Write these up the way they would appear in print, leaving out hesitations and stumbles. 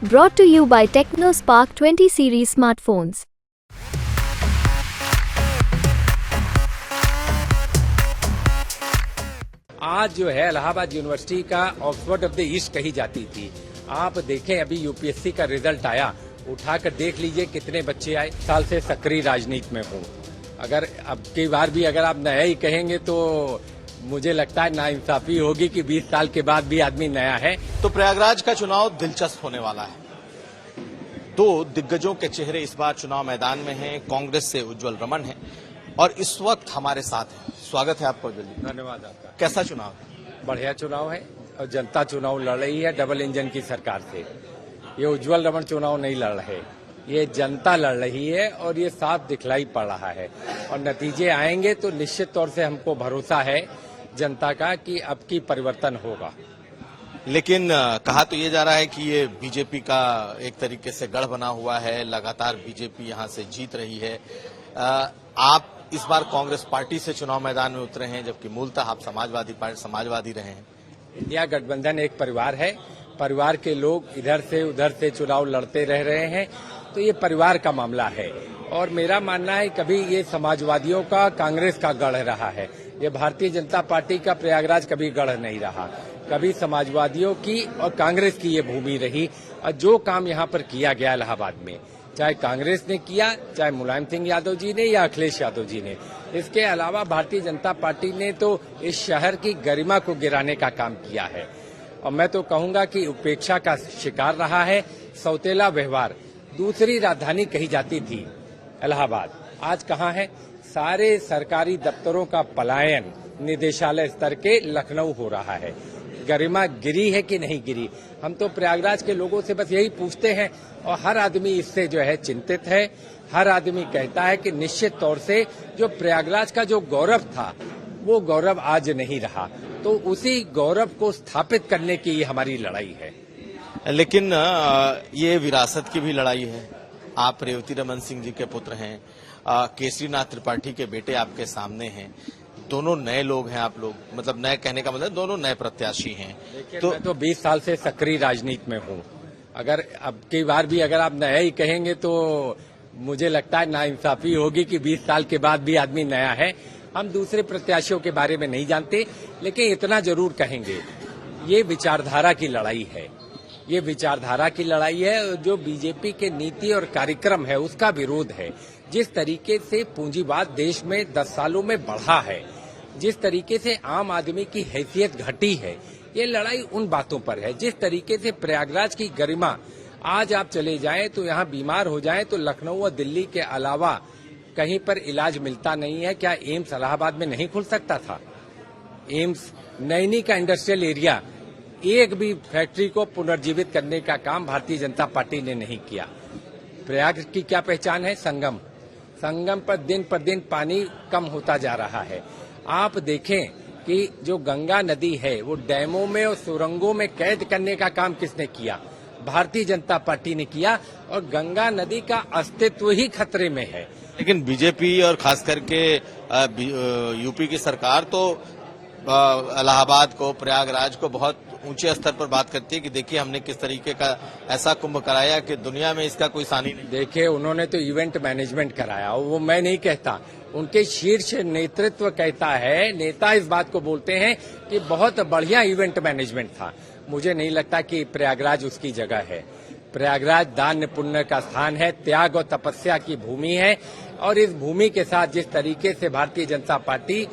Brought to you by TechnoSpark 20 series smartphones. आज जो है इलाहाबाद यूनिवर्सिटी का ऑक्सफोर्ड ऑफ द ईस्ट कही जाती थी। आप देखें अभी यूपीएससी का रिजल्ट आया, उठाकर देख लीजिए कितने बच्चे आए। साल से सक्रिय राजनीति में हूँ। अगर अब की बार भी अगर आप नया ही कहेंगे तो मुझे लगता है नाइंसाफी होगी कि 20 साल के बाद भी आदमी नया है। तो प्रयागराज का चुनाव दिलचस्प होने वाला है। दो दिग्गजों के चेहरे इस बार चुनाव मैदान में हैं। कांग्रेस से उज्जवल रमन है और इस वक्त हमारे साथ हैं। स्वागत है आपका उज्जवल जी। धन्यवाद आपका। कैसा चुनाव है? बढ़िया चुनाव है और जनता चुनाव लड़ रही है डबल इंजन की सरकार से। ये उज्जवल रमन चुनाव नहीं लड़ रहे, ये जनता लड़ रही है और ये साफ दिखलाई पड़ रहा है और नतीजे आएंगे तो निश्चित तौर से हमको भरोसा है जनता का कि अब की परिवर्तन होगा। लेकिन कहा तो ये जा रहा है कि ये बीजेपी का एक तरीके से गढ़ बना हुआ है, लगातार बीजेपी यहां से जीत रही है। आप इस बार कांग्रेस पार्टी से चुनाव मैदान में उतरे हैं, जबकि मूलतः आप समाजवादी रहे हैं। इंडिया गठबंधन एक परिवार है, परिवार के लोग इधर से उधर से चुनाव लड़ते रह रहे हैं, तो ये परिवार का मामला है। और मेरा मानना है कभी ये समाजवादियों का कांग्रेस का गढ़ रहा है, ये भारतीय जनता पार्टी का प्रयागराज कभी गढ़ नहीं रहा। कभी समाजवादियों की और कांग्रेस की ये भूमि रही। और जो काम यहाँ पर किया गया इलाहाबाद में, चाहे कांग्रेस ने किया, चाहे मुलायम सिंह यादव जी ने या अखिलेश यादव जी ने, इसके अलावा भारतीय जनता पार्टी ने तो इस शहर की गरिमा को गिराने का काम किया है। और मैं तो कहूंगा कि उपेक्षा का शिकार रहा है। सौतेला व्यवहार, दूसरी राजधानी कही जाती थी इलाहाबाद, आज कहाँ है? सारे सरकारी दफ्तरों का पलायन निदेशालय स्तर के लखनऊ हो रहा है। गरिमा गिरी है कि नहीं गिरी? हम तो प्रयागराज के लोगों से बस यही पूछते हैं और हर आदमी इससे जो है चिंतित है। हर आदमी कहता है कि निश्चित तौर से जो प्रयागराज का जो गौरव था वो गौरव आज नहीं रहा, तो उसी गौरव को स्थापित करने की ये हमारी लड़ाई है। लेकिन ये विरासत की भी लड़ाई है। आप रेवती रमन सिंह जी के पुत्र हैं, केसरीनाथ त्रिपाठी के बेटे आपके सामने हैं। दोनों नए लोग हैं आप लोग, मतलब नए कहने का मतलब दोनों नए प्रत्याशी हैं। तो मैं तो 20 साल से सक्रिय राजनीति में हूँ। अगर अब की बार भी अगर आप नया ही कहेंगे तो मुझे लगता है नाइंसाफी होगी कि 20 साल के बाद भी आदमी नया है। हम दूसरे प्रत्याशियों के बारे में नहीं जानते, लेकिन इतना जरूर कहेंगे ये विचारधारा की लड़ाई है। ये विचारधारा की लड़ाई है, जो बीजेपी के नीति और कार्यक्रम है उसका विरोध है। जिस तरीके से पूंजीवाद देश में 10 सालों में बढ़ा है, जिस तरीके से आम आदमी की हैसियत घटी है, ये लड़ाई उन बातों पर है। जिस तरीके से प्रयागराज की गरिमा, आज आप चले जाएं तो यहाँ बीमार हो जाएं तो लखनऊ और दिल्ली के अलावा कहीं पर इलाज मिलता नहीं है। क्या एम्स इलाहाबाद में नहीं खुल सकता था? एम्स, नैनी का इंडस्ट्रियल एरिया, एक भी फैक्ट्री को पुनर्जीवित करने का काम भारतीय जनता पार्टी ने नहीं किया। प्रयाग की क्या पहचान है? संगम। संगम पर दिन पानी कम होता जा रहा है। आप देखें कि जो गंगा नदी है वो डैमों में और सुरंगों में कैद करने का काम किसने किया? भारतीय जनता पार्टी ने किया और गंगा नदी का अस्तित्व ही खतरे में है। लेकिन बीजेपी और खास करके यूपी की सरकार तो इलाहाबाद को, प्रयागराज को बहुत ऊंचे स्तर पर बात करती है कि देखिए हमने किस तरीके का ऐसा कुंभ कराया कि दुनिया में इसका कोई सानी नहीं। देखिए उन्होंने तो इवेंट मैनेजमेंट कराया, वो मैं नहीं कहता, उनके शीर्ष नेतृत्व कहता है। नेता इस बात को बोलते हैं कि बहुत बढ़िया इवेंट मैनेजमेंट था। मुझे नहीं लगता कि प्रयागराज उसकी जगह है। प्रयागराज दान पुण्य का स्थान है, त्याग और तपस्या की भूमि है। और इस भूमि के साथ जिस तरीके से भारतीय जनता पार्टी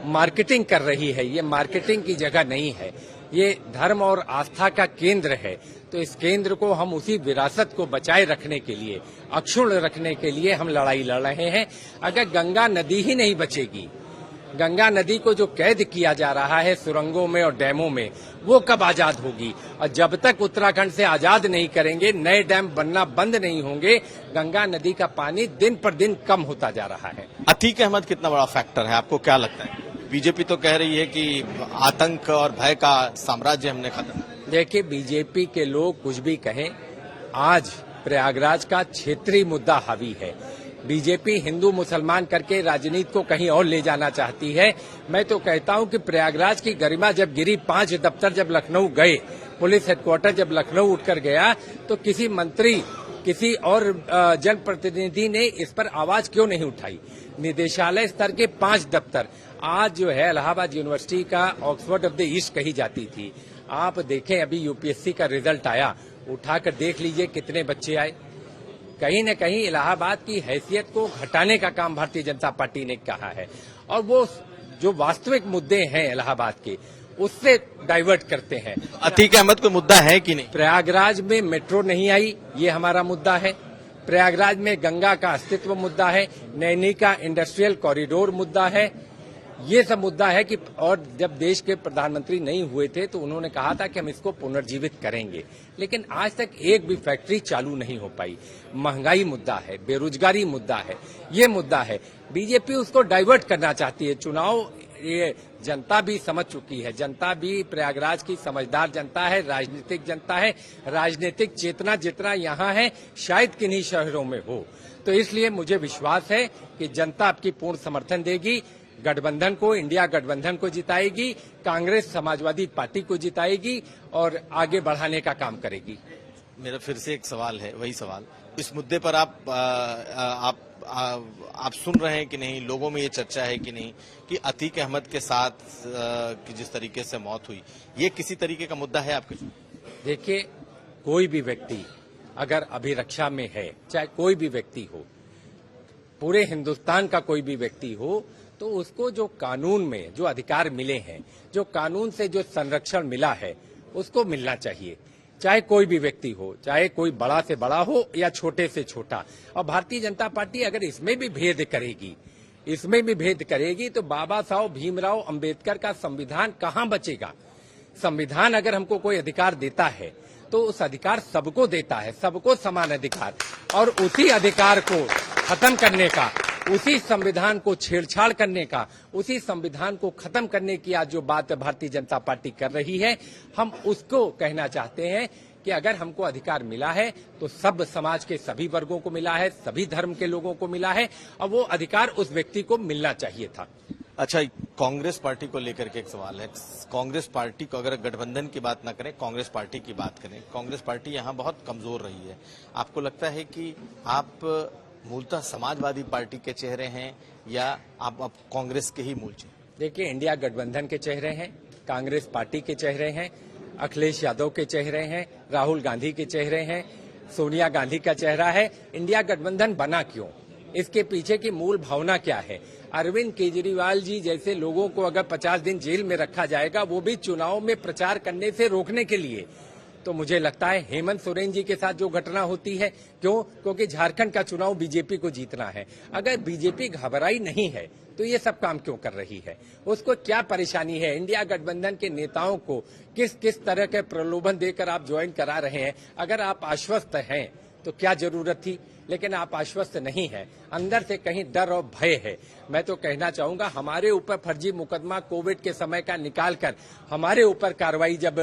मार्केटिंग कर रही है, ये मार्केटिंग की जगह नहीं है, ये धर्म और आस्था का केंद्र है। तो इस केंद्र को हम उसी विरासत को बचाए रखने के लिए, अक्षुण्ण रखने के लिए हम लड़ाई लड़ रहे हैं। अगर गंगा नदी ही नहीं बचेगी, गंगा नदी को जो कैद किया जा रहा है सुरंगों में और डैमों में, वो कब आजाद होगी? और जब तक उत्तराखंड से आजाद नहीं करेंगे, नए डैम बनना बंद नहीं होंगे, गंगा नदी का पानी दिन पर दिन कम होता जा रहा है। अतीक अहमद कितना बड़ा फैक्टर है, आपको क्या लगता है? बीजेपी तो कह रही है कि आतंक और भय का साम्राज्य हमने खत्म। देखिए बीजेपी के लोग कुछ भी कहें, आज प्रयागराज का क्षेत्रीय मुद्दा हावी है। बीजेपी हिंदू मुसलमान करके राजनीति को कहीं और ले जाना चाहती है। मैं तो कहता हूं कि प्रयागराज की गरिमा जब गिरी, 5 दफ्तर जब लखनऊ गए, पुलिस हेडक्वार्टर जब लखनऊ उठकर गया, तो किसी मंत्री, किसी और जनप्रतिनिधि ने इस पर आवाज क्यों नहीं उठाई? निदेशालय स्तर के 5 दफ्तर आज जो है इलाहाबाद यूनिवर्सिटी का ऑक्सफोर्ड ऑफ द ईस्ट कही जाती थी। आप देखें, अभी यूपीएससी का रिजल्ट आया, उठाकर देख लीजिए कितने बच्चे आए। कहीं न कहीं इलाहाबाद की हैसियत को घटाने का काम भारतीय जनता पार्टी ने कहा है, और वो जो वास्तविक मुद्दे हैं इलाहाबाद के, उससे डाइवर्ट करते हैं। अतीक अहमद कोई मुद्दा है कि नहीं? प्रयागराज में मेट्रो नहीं आई, ये हमारा मुद्दा है। प्रयागराज में गंगा का अस्तित्व मुद्दा है। नैनी का इंडस्ट्रियल कॉरिडोर मुद्दा है। ये सब मुद्दा है कि, और जब देश के प्रधानमंत्री नहीं हुए थे तो उन्होंने कहा था कि हम इसको पुनर्जीवित करेंगे, लेकिन आज तक एक भी फैक्ट्री चालू नहीं हो पाई। महंगाई मुद्दा है, बेरोजगारी मुद्दा है, ये मुद्दा है। बीजेपी उसको डाइवर्ट करना चाहती है। चुनाव ये जनता भी समझ चुकी है, जनता भी प्रयागराज की समझदार जनता है, राजनीतिक जनता है। राजनीतिक चेतना जितना यहाँ है शायद किन्हीं शहरों में हो। तो इसलिए मुझे विश्वास है कि जनता आपकी पूर्ण समर्थन देगी, गठबंधन को, इंडिया गठबंधन को जिताएगी, कांग्रेस समाजवादी पार्टी को जिताएगी और आगे बढ़ाने का काम करेगी। मेरा फिर से एक सवाल है, वही सवाल, इस मुद्दे पर आप सुन रहे हैं कि नहीं? लोगों में ये चर्चा है कि नहीं कि अतीक अहमद के साथ की जिस तरीके से मौत हुई, ये किसी तरीके का मुद्दा है आपके? देखिए, कोई भी व्यक्ति अगर अभिरक्षा में है, चाहे कोई भी व्यक्ति हो, पूरे हिंदुस्तान का कोई भी व्यक्ति हो, तो उसको जो कानून में जो अधिकार मिले हैं, जो कानून से जो संरक्षण मिला है, उसको मिलना चाहिए। चाहे कोई भी व्यक्ति हो, चाहे कोई बड़ा से बड़ा हो या छोटे से छोटा। और भारतीय जनता पार्टी अगर इसमें भी भेद करेगी तो बाबा साहब भीमराव अंबेडकर का संविधान कहां बचेगा? संविधान अगर हमको कोई अधिकार देता है तो उस अधिकार सबको देता है, सबको समान अधिकार, और उसी अधिकार को खत्म करने का, उसी संविधान को छेड़छाड़ करने का, उसी संविधान को खत्म करने की आज जो बात भारतीय जनता पार्टी कर रही है, हम उसको कहना चाहते हैं कि अगर हमको अधिकार मिला है तो सब समाज के सभी वर्गों को मिला है, सभी धर्म के लोगों को मिला है, और वो अधिकार उस व्यक्ति को मिलना चाहिए था। अच्छा, कांग्रेस पार्टी को लेकर के एक सवाल है। कांग्रेस पार्टी को, अगर गठबंधन की बात न करें, कांग्रेस पार्टी की बात करें, कांग्रेस पार्टी यहाँ बहुत कमजोर रही है। आपको लगता है कि आप मूलतः समाजवादी पार्टी के चेहरे हैं या आप अब कांग्रेस के ही मूल चेहरे? देखिए, इंडिया गठबंधन के चेहरे हैं, कांग्रेस पार्टी के चेहरे हैं, अखिलेश यादव के चेहरे हैं, राहुल गांधी के चेहरे हैं, सोनिया गांधी का चेहरा है। इंडिया गठबंधन बना क्यों? इसके पीछे की मूल भावना क्या है? अरविंद केजरीवाल जी जैसे लोगों को अगर 50 दिन जेल में रखा जाएगा, वो भी चुनाव में प्रचार करने से रोकने के लिए, तो मुझे लगता है हेमंत सोरेन जी के साथ जो घटना होती है, क्योंकि झारखंड का चुनाव बीजेपी को जीतना है। अगर बीजेपी घबराई नहीं है तो ये सब काम क्यों कर रही है? उसको क्या परेशानी है? इंडिया गठबंधन के नेताओं को किस किस तरह के प्रलोभन देकर आप ज्वाइन करा रहे हैं? अगर आप आश्वस्त हैं तो क्या जरूरत थी? लेकिन आप आश्वस्त नहीं हैं, अंदर से कहीं डर और भय है। मैं तो कहना चाहूंगा, हमारे ऊपर फर्जी मुकदमा कोविड के समय का निकालकर हमारे ऊपर कार्रवाई जब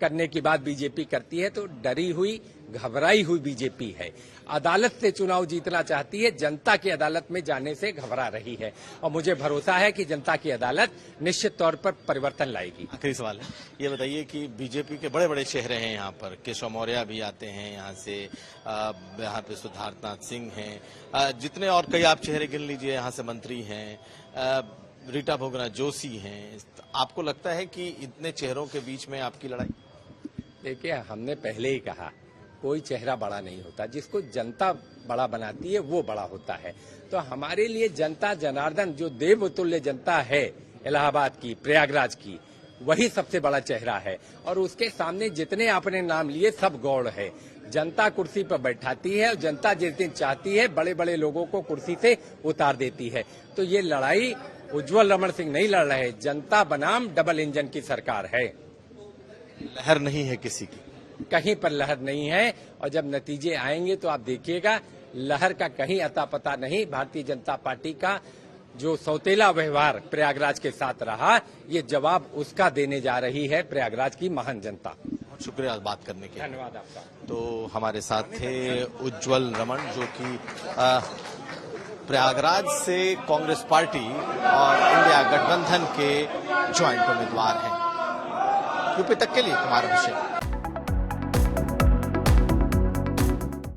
करने की बात बीजेपी करती है तो डरी हुई, घबराई हुई बीजेपी है। अदालत से चुनाव जीतना चाहती है, जनता की अदालत में जाने से घबरा रही है, और मुझे भरोसा है कि जनता की अदालत निश्चित तौर पर परिवर्तन लाएगी। आखिरी सवाल है, ये बताइए कि बीजेपी के बड़े बड़े चेहरे हैं यहाँ पर, केशव मौर्य भी आते हैं यहाँ से, यहाँ पे सिद्धार्थनाथ सिंह हैं, जितने और कई आप चेहरे गिन लीजिए, यहाँ से मंत्री हैं, रीटा बहुगुणा जोशी हैं। आपको लगता है कि इतने चेहरों के बीच में आपकी लड़ाई? देखिए, हमने पहले ही कहा, कोई चेहरा बड़ा नहीं होता, जिसको जनता बड़ा बनाती है वो बड़ा होता है। तो हमारे लिए जनता जनार्दन, जो देवतुल्य जनता है इलाहाबाद की, प्रयागराज की, वही सबसे बड़ा चेहरा है, और उसके सामने जितने आपने नाम लिए सब गौड़ है। जनता कुर्सी पर बैठाती है और जनता जिस दिन चाहती है बड़े बड़े लोगों को कुर्सी से उतार देती है। तो ये लड़ाई उज्जवल रमण सिंह नहीं लड़ रहे, जनता बनाम डबल इंजन की सरकार है। लहर नहीं है किसी की, कहीं पर लहर नहीं है, और जब नतीजे आएंगे तो आप देखिएगा, लहर का कहीं अता पता नहीं। भारतीय जनता पार्टी का जो सौतेला व्यवहार प्रयागराज के साथ रहा, ये जवाब उसका देने जा रही है प्रयागराज की महान जनता। बहुत शुक्रिया बात करने के लिए। धन्यवाद आपका। तो हमारे साथ थे उज्जवल रमण, जो कि प्रयागराज से कांग्रेस पार्टी और इंडिया गठबंधन के ज्वाइंट उम्मीदवार हैं। यूपी तक के लिए कुमार अभिषेक।